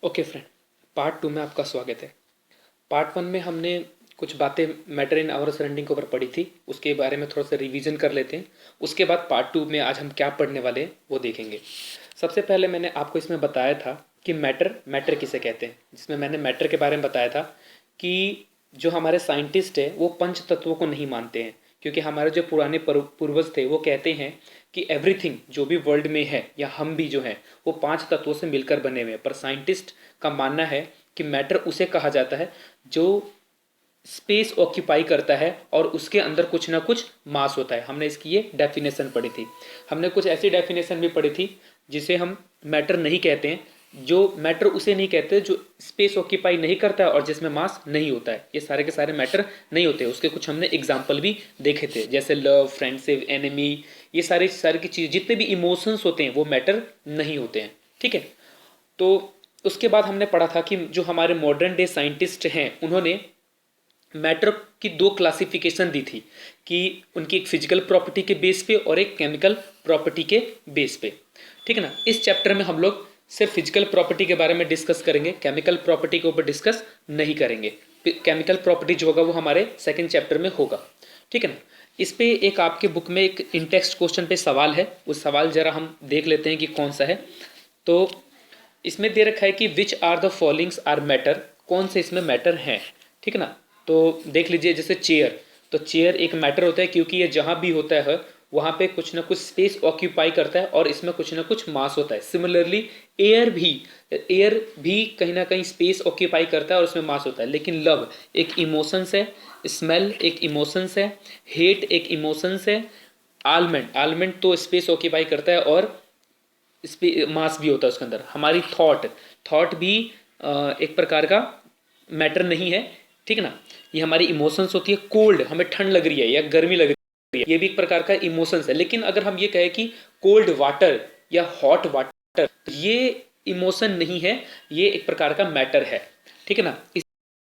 Okay friend, part 2 में आपका स्वागत है। पार्ट 1 में हमने कुछ बातें मैटर इन आवर सराउंडिंग के ऊपर पढ़ी थी, उसके बारे में थोड़ा सा रिवीजन कर लेते हैं। उसके बाद पार्ट 2 में आज हम क्या पढ़ने वाले हैं वो देखेंगे। सबसे पहले मैंने आपको इसमें बताया था कि मैटर मैटर किसे कहते हैं, जिसमें मैंने मैटर के बारे में बताया था कि जो हमारे साइंटिस्ट है वो पंच तत्वों को नहीं मानते हैं, क्योंकि हमारे जो पुराने पूर्वज थे वो कहते हैं कि एवरीथिंग जो भी वर्ल्ड में है या हम भी जो हैं वो 5 तत्वों से मिलकर बने हुए हैं। पर साइंटिस्ट का मानना है कि मैटर उसे कहा जाता है जो स्पेस ऑक्यूपाई करता है और उसके अंदर कुछ ना कुछ मास होता है। हमने इसकी ये डेफिनेशन पढ़ी थी। हमने कुछ ऐसी डेफिनेशन भी पढ़ी थी जिसे हम मैटर नहीं कहते हैं, जो मैटर उसे नहीं कहते जो स्पेस ऑक्यूपाई नहीं करता है और जिसमें मास नहीं होता है। ये सारे के सारे मैटर नहीं होते। उसके कुछ हमने एग्जाम्पल भी देखे थे, जैसे लव, फ्रेंडशिप, एनिमी, ये सारे सारे की चीज़, जितने भी इमोशंस होते हैं वो मैटर नहीं होते हैं। ठीक है। तो उसके बाद हमने पढ़ा था कि जो हमारे मॉडर्न डे साइंटिस्ट हैं उन्होंने मैटर की 2 क्लासिफिकेशन दी थी कि उनकी एक फिजिकल प्रॉपर्टी के बेस पे और एक केमिकल प्रॉपर्टी के बेस पे। ठीक है ना। इस चैप्टर में हम लोग सिर्फ फिजिकल प्रॉपर्टी के बारे में डिस्कस करेंगे, केमिकल प्रॉपर्टी के ऊपर डिस्कस नहीं करेंगे। केमिकल प्रॉपर्टी जो होगा वो हमारे सेकेंड चैप्टर में होगा। ठीक है ना। इस पे एक आपके बुक में एक इन टेक्स्ट क्वेश्चन पे सवाल है, उस सवाल जरा हम देख लेते हैं कि कौन सा है। तो इसमें दे रखा है कि which are the followings are matter, कौन से इसमें मैटर हैं। ठीक है ना। तो देख लीजिए, जैसे चेयर, तो चेयर एक मैटर होता है क्योंकि ये जहाँ भी होता है वहाँ पे कुछ ना कुछ स्पेस ऑक्यूपाई करता है और इसमें कुछ ना कुछ मास होता है। सिमिलरली एयर भी कहीं ना कहीं स्पेस ऑक्यूपाई करता है और उसमें मास होता है। लेकिन लव एक इमोशंस है, स्मेल एक इमोशंस है, हेट एक इमोशंस है, आलमेंट आलमेंट तो स्पेस ऑक्यूपाई करता है और मास भी होता है उसके अंदर। हमारी थॉट थॉट भी एक प्रकार का मैटर नहीं है। ठीक है ना। ये हमारी इमोशंस होती है। कोल्ड, हमें ठंड लग रही है या गर्मी लग रही है, ये भी एक प्रकार का इमोशंस है। लेकिन अगर हम ये कहें कि कोल्ड वाटर या हॉट वाटर, ये इमोशन नहीं है, ये एक प्रकार का मैटर है। ठीक है ना।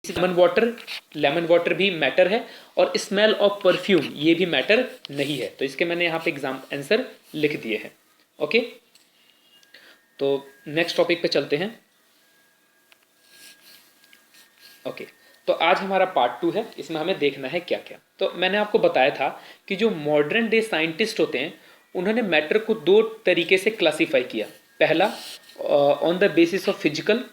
लेमन वाटर भी मैटर है और स्मेल ऑफ परफ्यूम ये भी मैटर नहीं है। तो इसके मैंने यहाँ पे एग्जाम आंसर लिख दिए हैं। ओके। तो नेक्स्ट टॉपिक पे चलते हैं। ओके। तो आज हमारा पार्ट 2 है, इसमें हमें देखना है क्या क्या। तो मैंने आपको बताया था कि जो मॉडर्न डे साइंटिस्ट होते हैं उन्होंने मैटर को 2 तरीके से क्लासिफाई किया। पहला on the basis of physical,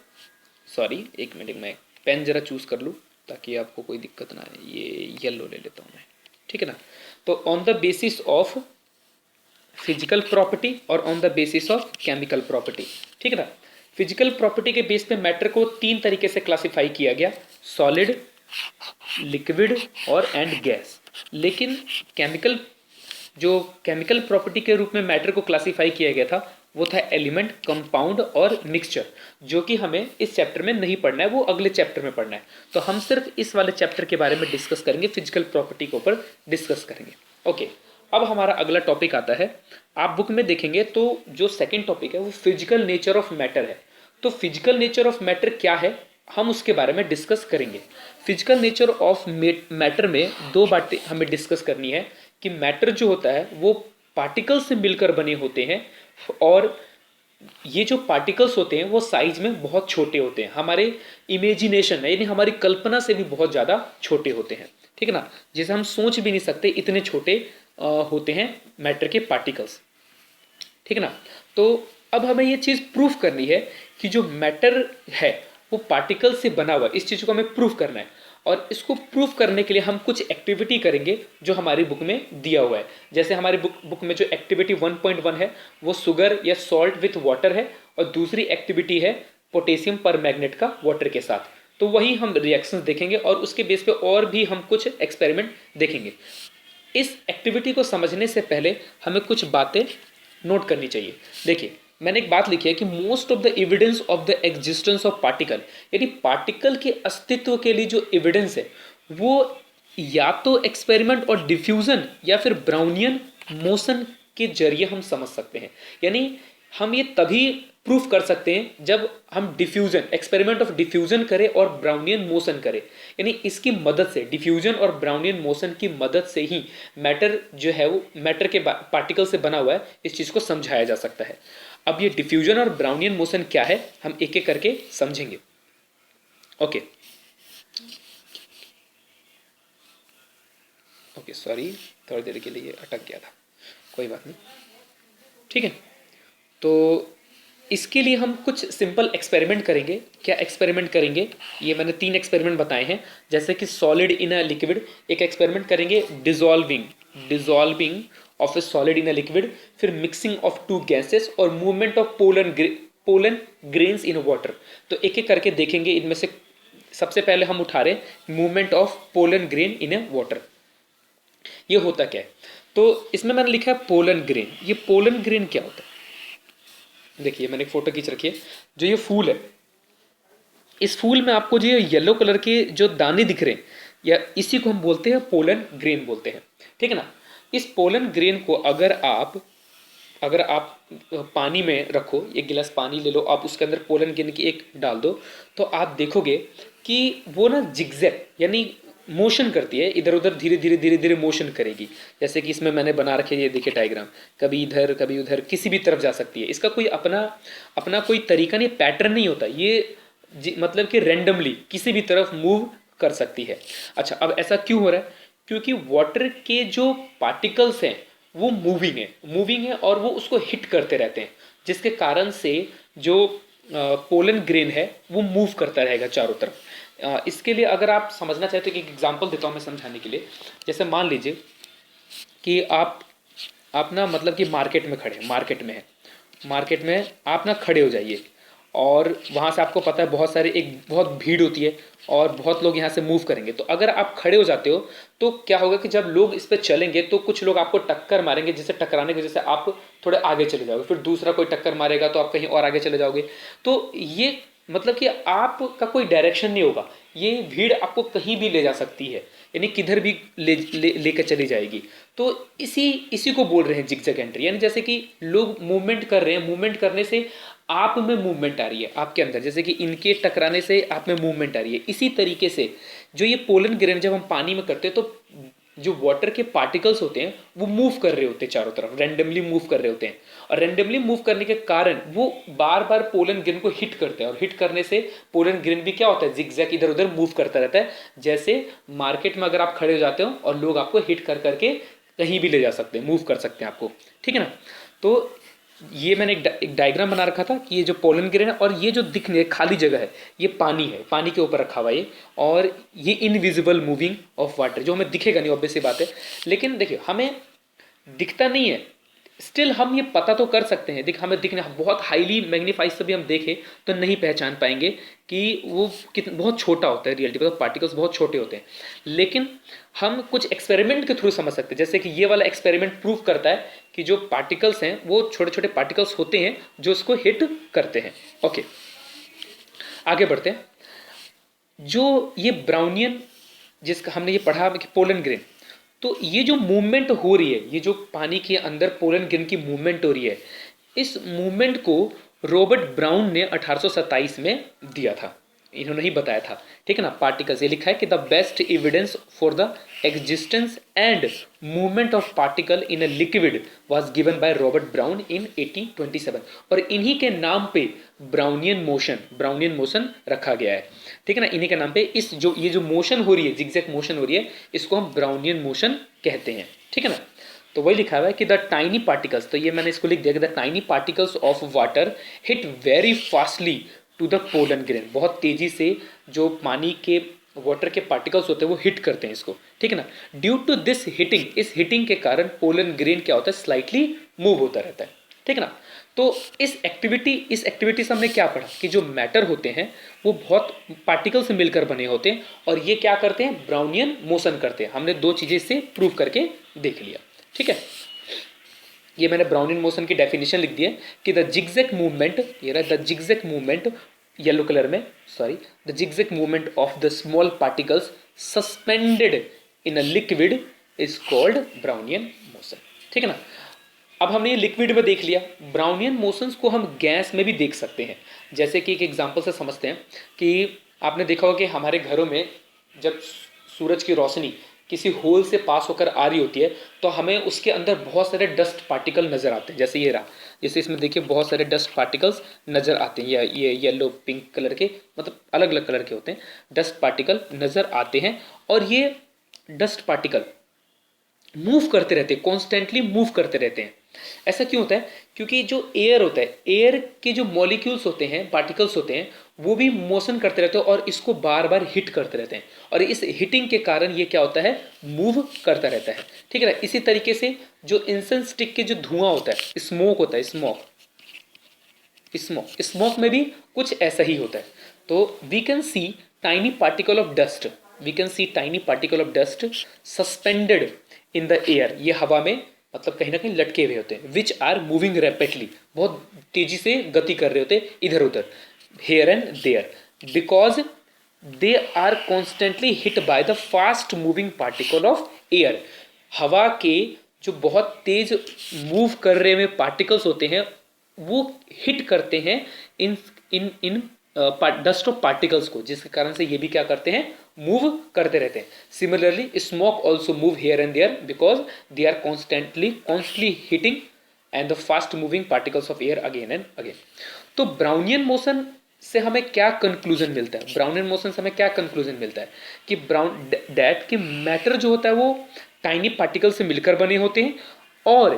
sorry एक मिनट मैं पेन जरा चूज कर लूँ ताकि आपको कोई दिक्कत ना आए। ये येलो ले लेता हूँ मैं। ठीक है ना। तो on the basis of physical property और on the basis of chemical property. ठीक है ना। फिजिकल प्रॉपर्टी के बेस पे मैटर को 3 तरीके से क्लासिफाई किया गया, सॉलिड, लिक्विड और एंड गैस। लेकिन केमिकल जो केमिकल प्रॉपर्टी के रूप में मैटर को क्लासिफाई किया गया था वो था एलिमेंट, कंपाउंड और मिक्सचर, जो कि हमें इस चैप्टर में नहीं पढ़ना है, वो अगले चैप्टर में पढ़ना है। तो हम सिर्फ इस वाले चैप्टर के बारे में डिस्कस करेंगे, फिजिकल प्रॉपर्टी के ऊपर डिस्कस करेंगे। ओके। अब हमारा अगला टॉपिक आता है, आप बुक में देखेंगे तो जो सेकंड टॉपिक है वो फिजिकल नेचर ऑफ मैटर है। तो फिजिकल नेचर ऑफ मैटर क्या है हम उसके बारे में डिस्कस करेंगे। फिजिकल नेचर ऑफ मैटर में 2 बातें हमें डिस्कस करनी है कि मैटर जो होता है वो पार्टिकल से मिलकर बने होते हैं और ये जो पार्टिकल्स होते हैं वो साइज में बहुत छोटे होते हैं। हमारे इमेजिनेशन यानी हमारी कल्पना से भी बहुत ज़्यादा छोटे होते हैं। ठीक है ना। जिसे हम सोच भी नहीं सकते, इतने छोटे होते हैं मैटर के पार्टिकल्स। ठीक है ना। तो अब हमें ये चीज़ प्रूफ करनी है कि जो मैटर है वो पार्टिकल से बना हुआ है। इस चीज़ को हमें प्रूफ करना है और इसको प्रूफ करने के लिए हम कुछ एक्टिविटी करेंगे जो हमारी बुक में दिया हुआ है। जैसे हमारी बुक में जो एक्टिविटी 1.1 है वो शुगर या सॉल्ट विथ वाटर है और दूसरी एक्टिविटी है पोटेशियम पर मैग्नेट का वाटर के साथ। तो वही हम रिएक्शंस देखेंगे और उसके बेस पे और भी हम कुछ एक्सपेरिमेंट देखेंगे। इस एक्टिविटी को समझने से पहले हमें कुछ बातें नोट करनी चाहिए। देखिए, मैंने एक बात लिखी है कि most of the evidence of the existence of particle, यानी पार्टिकल के अस्तित्व के लिए जो एविडेंस है वो या तो एक्सपेरिमेंट और डिफ्यूजन या फिर ब्राउनियन मोशन के जरिए हम समझ सकते हैं। यानी हम ये तभी प्रूफ कर सकते हैं जब हम डिफ्यूजन, एक्सपेरिमेंट ऑफ डिफ्यूजन करें और ब्राउनियन मोशन करें। यानी इसकी मदद से, डिफ्यूजन और ब्राउनियन मोशन की मदद से ही मैटर जो है वो मैटर के पार्टिकल से बना हुआ है, इस चीज़ को समझाया जा सकता है। अब ये डिफ्यूजन और ब्राउनियन मोशन क्या है हम एक एक करके समझेंगे। ओके ओके सॉरी, थोड़ी देर के लिए ये अटक गया था, कोई बात नहीं, ठीक है। तो इसके लिए हम कुछ सिंपल एक्सपेरिमेंट करेंगे। क्या एक्सपेरिमेंट करेंगे, ये मैंने 3 एक्सपेरिमेंट बताए हैं, जैसे कि सॉलिड इन अ लिक्विड, एक एक्सपेरिमेंट करेंगे dissolving of A solid in a liquid, फिर मिक्सिंग ऑफ 2 गैसेस और movement of pollen grains in water. तो एक एक करके देखेंगे। इनमें से सबसे पहले हम उठा रहे movement of pollen grain in A water. ये होता क्या है, तो इसमें मैंने लिखा है पोलन ग्रेन। ये पोलन ग्रेन क्या होता है, देखिए मैंने एक फोटो खींच रखी है। जो ये फूल है, इस फूल में आपको जो ये येलो कलर के जो दाने दिख रहे हैं, या इसी को हम बोलते हैं पोलन ग्रेन बोलते हैं, ठीक है ना। इस पोलन ग्रेन को अगर आप पानी में रखो, एक गिलास पानी ले लो, आप उसके अंदर पोलन ग्रेन की एक डाल दो, तो आप देखोगे कि वो ना जिगजैग यानी मोशन करती है, इधर उधर धीरे धीरे धीरे धीरे मोशन करेगी। जैसे कि इसमें मैंने बना रखे, ये देखिए डायग्राम, कभी इधर कभी उधर, किसी भी तरफ जा सकती है। इसका कोई अपना कोई तरीका नहीं, पैटर्न नहीं होता ये, मतलब कि रैंडमली किसी भी तरफ मूव कर सकती है। अच्छा, अब ऐसा क्यों हो रहा है, क्योंकि वाटर के जो पार्टिकल्स हैं वो मूविंग है और वो उसको हिट करते रहते हैं, जिसके कारण से जो पोलन ग्रेन है वो मूव करता रहेगा चारों तरफ। इसके लिए अगर आप समझना चाहते हो, कि एक एग्जांपल देता हूँ मैं समझाने के लिए। जैसे मान लीजिए कि आप ना मतलब कि मार्केट में आप ना खड़े हो जाइए, और वहाँ से आपको पता है बहुत भीड़ होती है और बहुत लोग यहाँ से मूव करेंगे। तो अगर आप खड़े हो जाते हो तो क्या होगा कि जब लोग इस पर चलेंगे तो कुछ लोग आपको टक्कर मारेंगे, जिससे टकराने की वजह से आप थोड़े आगे चले जाओगे, फिर दूसरा कोई टक्कर मारेगा तो आप कहीं और आगे चले जाओगे। तो ये मतलब कि आपका कोई डायरेक्शन नहीं होगा, ये भीड़ आपको कहीं भी ले जा सकती है, यानी किधर भी लेकर चली जाएगी। तो इसी को बोल रहे हैं जिगजैग एंट्री। यानी जैसे कि लोग मूवमेंट कर रहे हैं, मूवमेंट करने से आप में मूवमेंट आ रही है आपके अंदर, जैसे कि इनके टकराने से आप में मूवमेंट आ रही है। इसी तरीके से जो ये पोलन ग्रेन जब हम पानी में करते हैं, तो जो वाटर के पार्टिकल्स होते हैं वो मूव कर रहे होते हैं चारों तरफ, रैंडमली मूव कर रहे होते हैं, और रैंडमली मूव करने के कारण वो बार बार पोलन ग्रेन को हिट करते हैं, और हिट करने से पोलन ग्रेन भी क्या होता है, जिगजैग इधर उधर मूव करता रहता है। जैसे मार्केट में अगर आप खड़े हो जाते हो और लोग आपको हिट कर करके कहीं भी ले जा सकते हैं, मूव कर सकते हैं आपको, ठीक है ना। तो ये मैंने एक डायग्राम बना रखा था कि ये जो पोलन ग्रेन है और ये जो दिखने खाली जगह है, ये पानी है, पानी के ऊपर रखा हुआ ये, और ये इनविजिबल मूविंग ऑफ वाटर, जो हमें दिखेगा नहीं, ऑब्वियस सी बात है। लेकिन देखिए हमें दिखता नहीं है, स्टिल हम ये पता तो कर सकते हैं। हमें दिखने बहुत हाईली मैग्नीफाइज से भी हम देखें तो नहीं पहचान पाएंगे कि वो कितना बहुत छोटा होता है, रियलिटी मतलब पार्टिकल्स बहुत छोटे होते हैं। लेकिन हम कुछ एक्सपेरिमेंट के थ्रू समझ सकते हैं, जैसे कि ये वाला एक्सपेरिमेंट प्रूव करता है कि जो पार्टिकल्स हैं वो छोटे छोटे पार्टिकल्स होते हैं जो उसको हिट करते हैं। ओके, आगे बढ़ते हैं। जो ये ब्राउनियन जिसका हमने ये पढ़ा कि पोलन ग्रेन, तो ये जो मूवमेंट हो रही है, ये जो पानी के अंदर पोलन ग्रेन की मूवमेंट हो रही है, इस मूवमेंट को रॉबर्ट ब्राउन ने 1827 में दिया था, इन्होंने ही बताया था, ठीक है ना। पार्टिकल्स, ये लिखा है कि the best evidence for the existence and movement of particle in a liquid was given by Robert brown इन 1827, और इन्हीं के नाम पे ब्राउनियन मोशन रखा गया है, ठीक है ना। इन्हीं के नाम पे ये जो मोशन हो रही है, जिगजैग मोशन हो रही है, इसको हम ब्राउनियन मोशन कहते हैं, ठीक है ना। तो वही लिखा हुआ है कि द टाइनी पार्टिकल्स, तो ये मैंने इसको लिख दिया कि the tiny particles of water hit very fastly to the pollen grain, बहुत तेजी से जो पानी के वाटर के पार्टिकल्स होते हैं वो हिट करते हैं इसको, ठीक है ना। ड्यू टू दिस हिटिंग, इस हिटिंग के कारण पोलन ग्रेन क्या होता है, स्लाइटली मूव होता रहता है, ठीक है ना। तो इस एक्टिविटी से हमने क्या पढ़ा कि जो मैटर होते हैं वो बहुत पार्टिकल से मिलकर बने होते हैं, और ये क्या करते हैं, ब्राउनियन मोशन करते हैं। हमने 2 चीजें इससे प्रूव करके देख लिया, ठीक है। ये मैंने ब्राउनियन मोशन की डेफिनेशन लिख दी है कि द जिगजैग मूवमेंट, ये रहा the zigzag movement yellow colour में, sorry, the zigzag movement of the small particles suspended in a liquid is called Brownian motion, ठीक है ना। अब हमने ये लिक्विड में देख लिया, ब्राउनियन मोशंस को हम गैस में भी देख सकते हैं। जैसे कि एक एग्जांपल से समझते हैं कि आपने देखा होगा कि हमारे घरों में जब सूरज की रोशनी किसी होल से पास होकर आ रही होती है तो हमें उसके अंदर बहुत सारे डस्ट पार्टिकल नज़र आते हैं। जैसे ये रहा, जैसे इसमें देखिए बहुत सारे डस्ट पार्टिकल्स नज़र आते हैं, ये येलो पिंक कलर के, मतलब अलग अलग कलर के होते हैं, डस्ट पार्टिकल नज़र आते हैं। और ये डस्ट पार्टिकल मूव करते रहते हैं, कॉन्स्टेंटली मूव करते रहते हैं। ऐसा क्यों होता है? क्योंकि जो एयर होता है, एयर के जो मॉलिक्यूल्स होते हैं, पार्टिकल्स होते हैं, वो भी मोशन करते रहते हैं और इसको बार बार हिट करते रहते हैं, और इस हिटिंग के कारण ये क्या होता है, मूव करता रहता है। ठीक है ना। इसी तरीके से जो इंसेंस स्टिक के जो धुआं होता है, स्मोक होता है, स्मोक में भी कुछ ऐसा ही होता है। तो we can see tiny particle of dust, suspended in the air, ये हवा में मतलब कहीं ना कहीं लटके हुए होते हैं, विच आर मूविंग रैपिडली, बहुत तेजी से गति कर रहे होते हैं इधर उधर, here and there, because they are constantly hit by the fast moving particle of air. हवा के जो बहुत तेज मूव कर रहे हुए पार्टिकल्स होते हैं वो हिट करते हैं इन इन इन डस्ट ऑफ पार्टिकल्स को, जिसके कारण से ये भी क्या करते हैं, मूव करते रहते हैं। Similarly smoke also move here and there because they are constantly hitting and the fast moving particles of air again and again. तो ब्राउनियन मोशन से हमें क्या कंक्लूजन मिलता है? ब्राउनियन मोशन से हमें क्या कंक्लूजन मिलता है कि दैट कि मैटर जो होता है वो टाइनी पार्टिकल से मिलकर बने होते हैं और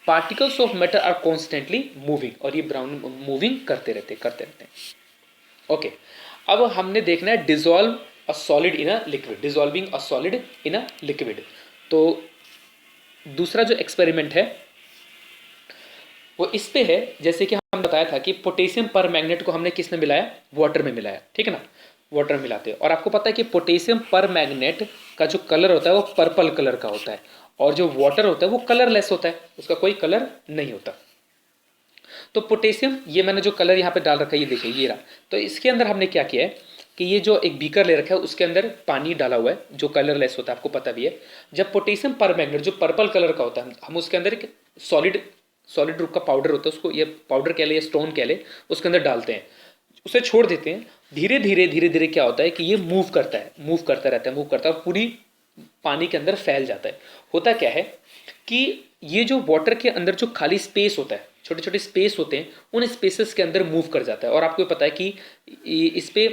particles of matter are constantly moving, और ये ब्राउन मूविंग करते रहते हैं। ओके, अब हमने देखना है dissolve a solid in a liquid, dissolving a solid in a liquid. तो दूसरा जो एक्सपेरिमेंट है वो इस पे है, जैसे कि हम बताया था कि पोटेशियम पर मैग्नेट को हमने किस में मिलाया, वाटर में मिलाया, ठीक है ना, वाटर मिलाते हैं। और आपको पता है कि पोटेशियम पर मैग्नेट का जो कलर होता है वो पर्पल कलर का होता है, और जो वाटर होता है वो कलरलेस होता है, उसका कोई कलर नहीं होता। तो पोटेशियम, ये मैंने जो कलर यहाँ पे डाल रखा है ये देखिए, ये रहा। तो इसके अंदर हमने क्या किया है कि ये जो एक बीकर ले रखा है उसके अंदर पानी डाला हुआ है जो कलरलेस होता है, आपको पता भी है। जब पोटेशियम पर मैग्नेट जो पर्पल कलर का होता है, हम उसके अंदर एक सॉलिड रूप का पाउडर होता है, उसको ये पाउडर कह ले या स्टोन कह ले, उसके अंदर डालते हैं, उसे छोड़ देते हैं। धीरे धीरे क्या होता है कि ये मूव करता रहता है, पूरी पानी के अंदर फैल जाता है। होता क्या है कि ये जो वाटर के अंदर जो खाली स्पेस होता है, छोटे छोटे स्पेस होते हैं, उन स्पेसेस के अंदर मूव कर जाता है। और आपको पता है कि इस पे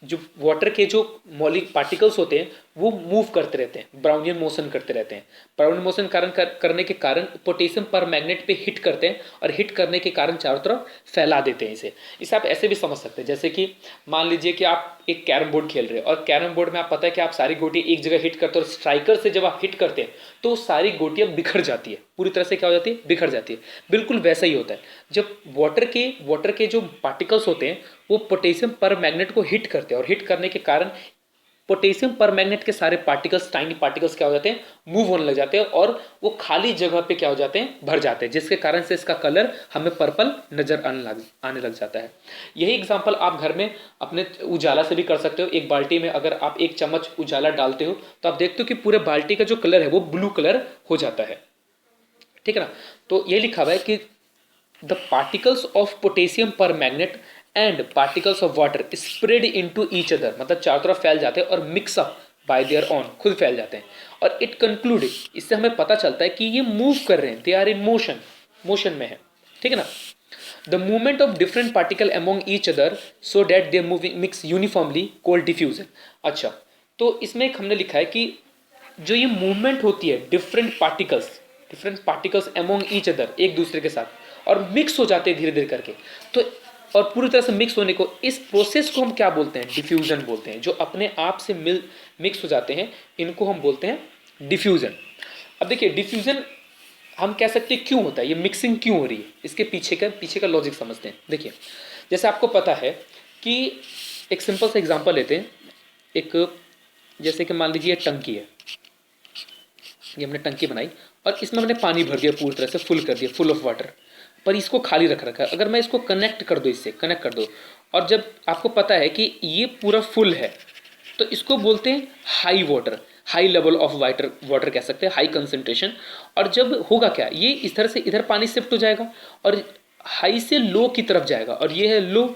जो वाटर के जो मॉलिक पार्टिकल्स होते हैं वो मूव करते रहते हैं, ब्राउनियन मोशन करते रहते हैं। ब्राउनियन मोशन करने के कारण पोटेशियम पर मैग्नेट पे हिट करते हैं, और हिट करने के कारण चारों तरफ फैला देते हैं इसे आप ऐसे भी समझ सकते हैं, जैसे कि मान लीजिए कि आप एक कैरम बोर्ड खेल रहे हैं, और कैरम बोर्ड में आप पता है कि आप सारी गोटियां एक जगह हिट करते हैं, और स्ट्राइकर से जब आप हिट करते हैं तो सारी गोटियां बिखर जाती है, पूरी तरह से क्या हो जाती है, बिखर जाती है। बिल्कुल वैसा ही होता है जब वाटर के जो पार्टिकल्स होते हैं वो पोटेशियम पर मैग्नेट को हिट करते हैं, और हिट करने के कारण पोटेशियम पर मैग्नेट के सारे पार्टिकल्स, टाइनी पार्टिकल्स क्या हो जाते हैं, मूव होने लग जाते हैं, और वो खाली जगह पे क्या हो जाते हैं, भर जाते हैं, जिसके कारण से इसका कलर हमें पर्पल नजर आने लग जाता है। यही एग्जांपल आप घर में अपने उजाला से भी कर सकते हो। एक बाल्टी में अगर आप एक चम्मच उजाला डालते हो तो आप देखते हो कि पूरे बाल्टी का जो कलर है वो ब्लू कलर हो जाता है, ठीक है ना। तो ये लिखा हुआ है कि द पार्टिकल्स ऑफ पोटेशियम पर magnet and particles of water spread into each other, मतलब चारों तरफ फैल जाते हैं और mix up by there on, खुद फैल जाते हैं। और इट कंक्लूड, इससे हमें पता चलता है कि ये मूव कर रहे हैं, दे आर इन मोशन में है, ठीक है ना। The movement of different particle among each other so that they moving mix uniformly called diffusion. अच्छा, तो इसमें एक हमने लिखा है कि जो ये मूवमेंट होती है different particles among each other, एक दूसरे के साथ, और मिक्स हो जाते हैं धीरे धीरे करके, तो और पूरी तरह से मिक्स होने को, इस प्रोसेस को हम क्या बोलते हैं, डिफ्यूजन बोलते हैं। जो अपने आप से मिक्स हो जाते हैं इनको हम बोलते हैं डिफ्यूजन। अब देखिए डिफ्यूजन हम कह सकते हैं क्यों होता है, ये मिक्सिंग क्यों हो रही है, इसके पीछे का लॉजिक समझते हैं। देखिए जैसे आपको पता है कि एक सिंपल सा एग्जांपल लेते हैं, एक जैसे कि मान लीजिए टंकी है, ये हमने टंकी बनाई और इसमें हमने पानी भर दिया, पूरी तरह से फुल कर दिया, फुल ऑफ वाटर, पर इसको खाली रखा है। अगर मैं इसको कनेक्ट कर दो, और जब आपको पता है कि ये पूरा फुल है तो इसको बोलते हैं हाई लेवल ऑफ वाटर कह सकते हैं, हाई कंसंट्रेशन। और जब होगा क्या, ये इस तरह से इधर पानी शिफ्ट हो जाएगा और हाई से लो की तरफ जाएगा, और ये है लो।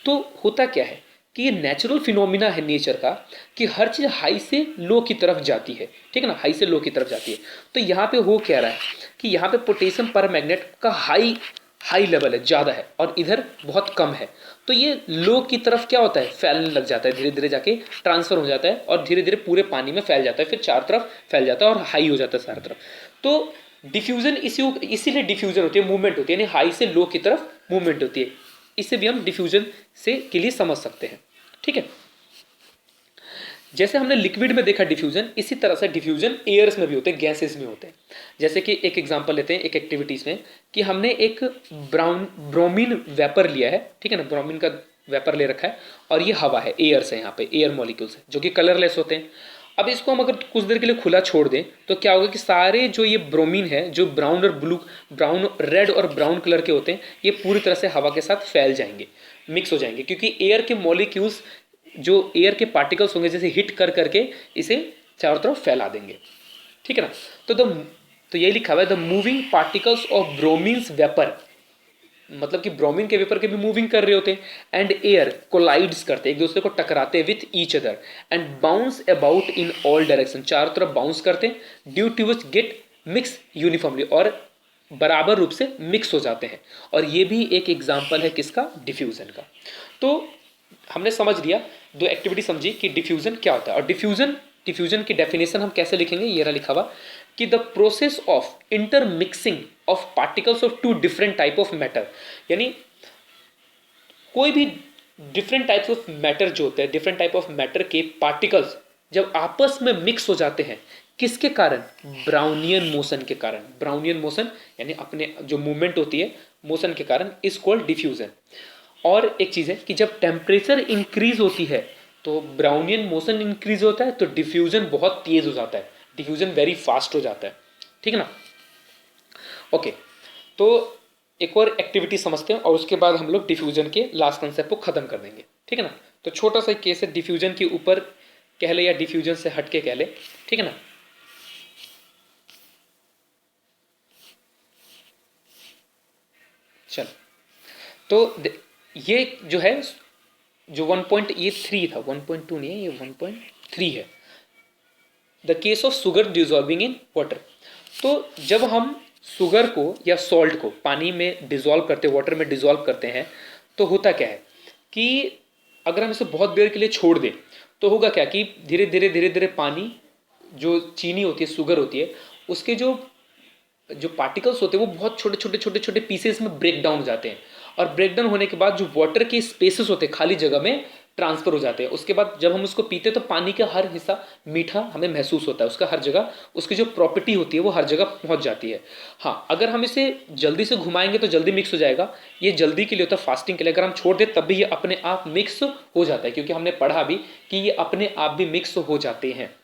तो होता क्या है कि ये नेचुरल फिनोमिना है नेचर का कि हर चीज़ हाई से लो की तरफ जाती है, ठीक है ना, हाई से लो की तरफ जाती है। तो यहाँ पे हो क्या रहा है कि यहाँ पे पोटेशियम पर मैग्नेट का हाई हाई लेवल है, ज़्यादा है, और इधर बहुत कम है। तो ये लो की तरफ क्या होता है, फैलने लग जाता है, धीरे धीरे जाके ट्रांसफर हो जाता है और धीरे धीरे पूरे पानी में फैल जाता है, फिर चारों तरफ फैल जाता है और हाई हो जाता है चारों तरफ। तो डिफ्यूजन इसीलिए डिफ्यूजन होती है, मूवमेंट होती है, यानी हाई से लो की तरफ मूवमेंट होती है। इसे भी हम डिफ्यूजन से के लिए समझ सकते हैं, ठीक है। जैसे हमने लिक्विड में देखा डिफ्यूजन, इसी तरह से डिफ्यूजन एयर्स में भी होते हैं, गैसेस में होते हैं। जैसे कि एक एग्जांपल लेते हैं एक एक्टिविटीज में कि हमने एक ब्रोमीन वेपर लिया है, ठीक है ना, ब्रोमीन का वेपर ले रखा है और ये हवा है, एयर्स है, यहाँ पे एयर मॉलिक्यूल्स है जो कि कलरलेस होते हैं। अब इसको हम अगर कुछ देर के लिए खुला छोड़ दें तो क्या होगा कि सारे जो ये ब्रोमीन है, जो ब्राउन और ब्लू, ब्राउन, रेड और ब्राउन कलर के होते हैं, ये पूरी तरह से हवा के साथ फैल जाएंगे, मिक्स हो जाएंगे, क्योंकि एयर के मॉलिक्यूल्स, जो एयर के पार्टिकल्स होंगे, जैसे हिट कर करके इसे चारों तरफ फैला देंगे, ठीक है ना। तो यही लिखा हुआ है the moving particles of bromine's vapour, मतलब कि ब्रोमीन के वेपर के भी मूविंग कर रहे होते हैं, एंड एयर कोलाइड्स करते हैं, एक दूसरे को टकराते हैं with each other and bounce about in all direction, चारों तरफ बाउंस करते हैं, due to which get mix uniformly, और बराबर रूप से मिक्स हो जाते हैं। और ये भी एक एग्जाम्पल है किसका, डिफ्यूजन का। तो हमने समझ लिया, दो एक्टिविटी समझी कि डिफ्यूजन क्या होता है। और डिफ्यूजन की डेफिनेशन हम कैसे लिखेंगे, ये रहा लिखा हुआ कि the process of intermixing of particles of two different type of matter, यानी कोई भी डिफरेंट टाइप्स ऑफ मैटर जो होते हैं, डिफरेंट टाइप ऑफ मैटर के पार्टिकल्स जब आपस में मिक्स हो जाते हैं, किसके कारण, ब्राउनियन मोशन के कारण। ब्राउनियन मोशन यानी अपने जो मूवमेंट होती है मोशन के कारण, इज कॉल्ड डिफ्यूजन। और एक चीज़ है कि जब टेम्परेचर इंक्रीज होती है तो ब्राउनियन मोशन इंक्रीज होता है, तो डिफ्यूजन बहुत तेज हो जाता है, डिफ्यूजन वेरी फास्ट हो जाता है, ठीक है ना। ओके, तो एक और एक्टिविटी समझते हैं और उसके बाद हम लोग डिफ्यूजन के लास्ट कंसेप्ट को खत्म कर देंगे, ठीक है ना। तो छोटा सा केस है, डिफ्यूजन के ऊपर कह ले या डिफ्यूजन से हटके कह ले, ठीक है ना। चल, तो ये जो है, जो 1.3 था, 1.2 नहीं है, ये 1.3 है, the case of sugar dissolving in water. तो जब हम शुगर को या सॉल्ट को पानी में डिजॉल्व करते, वाटर में डिजॉल्व करते हैं, तो होता क्या है कि अगर हम इसे बहुत देर के लिए छोड़ दें तो होगा क्या कि धीरे धीरे धीरे धीरे पानी, जो चीनी होती है, शुगर होती है, उसके जो जो पार्टिकल्स होते हैं वो बहुत छोटे छोटे छोटे छोटे पीसेस में ब्रेक डाउन हो जाते हैं, और ब्रेक डाउन होने के बाद जो वाटर के स्पेसेस होते हैं खाली जगह में ट्रांसफर हो जाते हैं। उसके बाद जब हम उसको पीते हैं तो पानी का हर हिस्सा मीठा हमें महसूस होता है, उसका हर जगह उसकी जो प्रॉपर्टी होती है वो हर जगह पहुंच जाती है। हाँ, अगर हम इसे जल्दी से घुमाएंगे तो जल्दी मिक्स हो जाएगा, ये जल्दी के लिए होता है, फास्टिंग के लिए। अगर हम छोड़ दें तब भी ये अपने आप मिक्स हो जाता है, क्योंकि हमने पढ़ा भी कि ये अपने आप भी मिक्स हो जाते हैं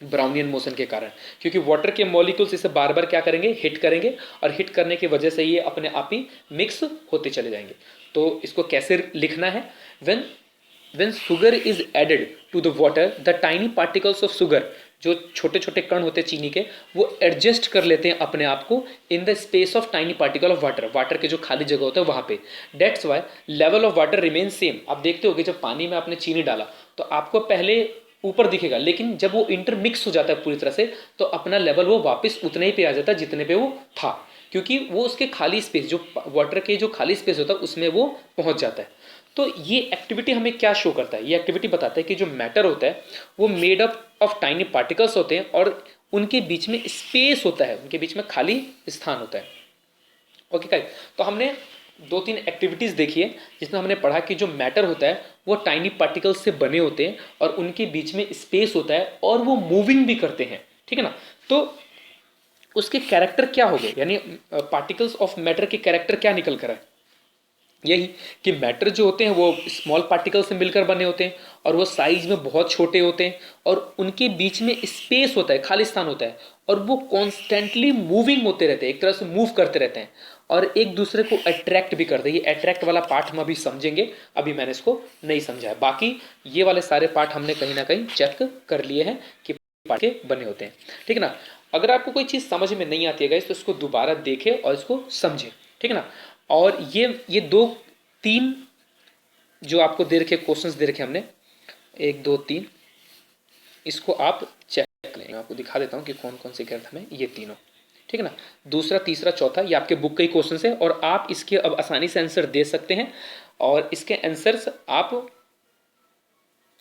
ब्राउनियन मोशन के कारण, क्योंकि वाटर के मॉलिक्यूल्स इसे बार बार क्या करेंगे, हिट करेंगे, और हिट करने की वजह से ये अपने आप ही मिक्स होते चले जाएंगे। तो इसको कैसे लिखना है, when sugar is added to the water, the tiny particles of sugar, जो छोटे छोटे कण होते हैं चीनी के, वो एडजस्ट कर लेते हैं अपने आप को in the space of tiny particle of water, water के जो खाली जगह होता है वहां पे। That's why level of water remain same. आप देखते होगे जब पानी में आपने चीनी डाला तो आपको पहले ऊपर दिखेगा, लेकिन जब वो इंटरमिक्स हो जाता है पूरी तरह से तो अपना लेवल वो वापस उतने ही पे आ जाता है जितने पे वो था, क्योंकि वो उसके खाली स्पेस, जो वाटर के जो खाली स्पेस होता है उसमें वो पहुंच जाता है। तो ये एक्टिविटी हमें क्या शो करता है, ये एक्टिविटी बताता है कि जो मैटर होता है वो made up of tiny particles होते हैं और उनके बीच में स्पेस होता है, उनके बीच में खाली स्थान होता है। ओके गाइस, तो हमने दो तीन एक्टिविटीज़ देखी है जिसमें हमने पढ़ा कि जो मैटर होता है वो टाइनी पार्टिकल्स से बने होते हैं और उनके बीच में स्पेस होता है और वो मूविंग भी करते हैं, ठीक है ना। तो उसके कैरेक्टर क्या हो गए, यानी पार्टिकल्स ऑफ मैटर के कैरेक्टर क्या निकल कर है, यही कि मैटर जो होते हैं वो स्मॉल पार्टिकल से मिलकर बने होते हैं और वो साइज में बहुत छोटे होते हैं और उनके बीच में स्पेस होता है, खाली स्थान होता है, और वो कॉन्स्टेंटली मूविंग होते रहते हैं, एक तरह से मूव करते रहते हैं और एक दूसरे को अट्रैक्ट भी करते हैं। ये अट्रैक्ट वाला पार्ट हम अभी समझेंगे, अभी मैंने इसको नहीं समझा है। बाकी ये वाले सारे पार्ट हमने कहीं ना कहीं चेक कर लिए हैं कि पार्ट के बने होते हैं, ठीक है ना। अगर आपको कोई चीज़ समझ में नहीं आती है गाइस तो इसको दोबारा देखें और इसको समझें, ठीक है ना। और ये दो तीन जो आपको दे रखे क्वेश्चंस दे रखे हमने 1 2 3, इसको आप चेक करें। मैं आपको दिखा देता हूँ कि कौन कौन से गलत हमें, ये तीनों, ठीक है ना। दूसरा, तीसरा, चौथा, ये आपके बुक के ही क्वेश्चन है और आप इसके अब आसानी से आंसर दे सकते हैं और इसके आंसर्स आप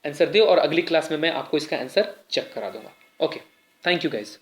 आंसर दो और अगली क्लास में मैं आपको इसका आंसर चेक करा दूंगा। Okay, thank you guys.